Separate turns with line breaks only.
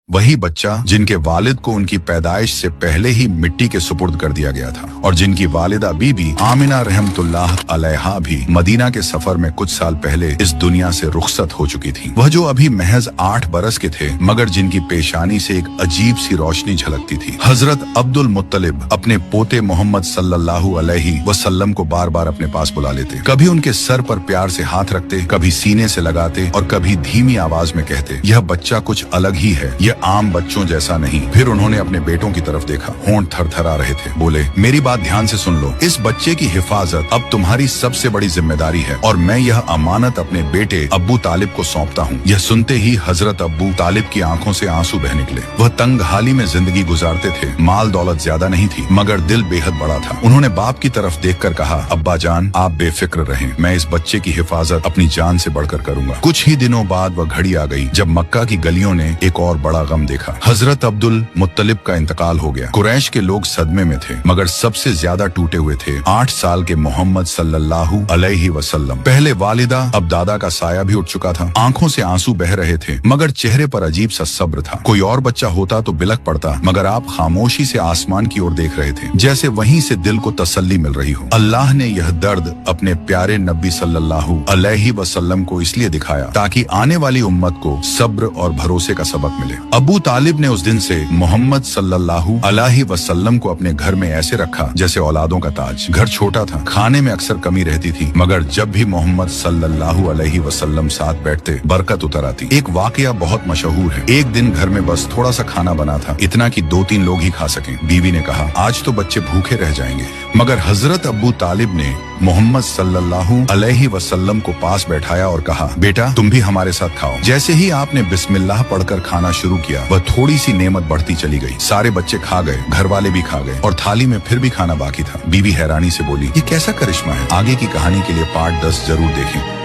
वही बच्चा जिनके वालिद को उनकी पैदाइश से पहले ही मिट्टी के सुपुर्द कर दिया गया था और जिनकी वालिदा बीबी आमिना रहमतुल्लाह अलैहा भी मदीना के सफर में कुछ साल पहले इस दुनिया से रुखसत हो चुकी थी। वह जो अभी महज 8 बरस के थे मगर जिनकी पेशानी से एक अजीब सी रोशनी झलकती थी। हजरत अब्दुल मुत्तलिब अपने पोते मोहम्मद सल्लल्लाहु अलैहि वसल्लम को बार बार अपने पास बुला लेते, कभी उनके सर पर प्यार से हाथ रखते, कभी सीने से लगाते और कभी धीमी आवाज में कहते, यह बच्चा कुछ अलग ही है, यह आम बच्चों जैसा नहीं। फिर उन्होंने अपने बेटों की तरफ देखा, होंठ थरथरा रहे थे। बोले, मेरी बात ध्यान से सुन लो, इस बच्चे की हिफाजत अब तुम्हारी सबसे बड़ी जिम्मेदारी है और मैं यह अमानत अपने बेटे अब्बू तालिब को सौंपता हूँ। यह सुनते ही हजरत अब्बू तालिब की आंखों से आंसू बह निकले। वह तंग हाली में जिंदगी गुजारते थे, माल दौलत ज्यादा नहीं थी मगर दिल बेहद बड़ा था। उन्होंने बाप की तरफ देखकर कहा, अब्बा जान आप बेफिक्र रहें, मैं इस बच्चे की हिफाजत अपनी जान से बढ़कर करूंगा। कुछ ही दिनों बाद वह घड़ी आ गई जब मक्का की गलियों ने एक और बड़ा गम देखा। हजरत अब्दुल मुत्तलिब का इंतकाल हो गया। कुरैश के लोग सदमे में थे मगर सबसे ज्यादा टूटे हुए थे 8 साल के मोहम्मद सल्लल्लाहु अलैहि वसल्लम। पहले वालिदा अब दादा का साया भी उठ चुका था। आंखों से आंसू बह रहे थे मगर चेहरे पर अजीब सा सब्र था। कोई और बच्चा होता तो बिलख पड़ता मगर आप खामोशी से आसमान की ओर देख रहे थे, जैसे वहीं से दिल को तसल्ली मिल रही हो। अल्लाह ने यह दर्द अपने प्यारे नबी सल्लल्लाहु अलैहि वसल्लम को इसलिए दिखाया ताकि आने वाली उम्मत को सब्र और भरोसे का सबक मिले। अबू तालिब ने उस दिन से मोहम्मद सल्लल्लाहु अलैहि वसल्लम को अपने घर में ऐसे रखा जैसे औलादों का ताज। घर छोटा था, खाने में अक्सर कमी रहती थी मगर जब भी मोहम्मद सल्लल्लाहु अलैहि वसल्लम साथ बैठते बरकत उतर आती। एक वाकया बहुत मशहूर है। एक दिन घर में बस थोड़ा सा खाना बना था, इतना कि 2-3 लोग ही खा सकें। बीवी ने कहा, आज तो बच्चे भूखे रह जाएंगे। मगर हजरत अब्बू तालिब ने मोहम्मद सल्लल्लाहु अलैहि वसल्लम को पास बैठाया और कहा, बेटा तुम भी हमारे साथ खाओ। जैसे ही आपने बिस्मिल्लाह पढ़कर खाना शुरू किया वह थोड़ी सी नेमत बढ़ती चली गई। सारे बच्चे खा गए, घर वाले भी खा गए और थाली में फिर भी खाना बाकी था। बीवी हैरानी से बोली, ये कैसा करिश्मा है? आगे की कहानी के लिए पार्ट 10 जरूर देखें।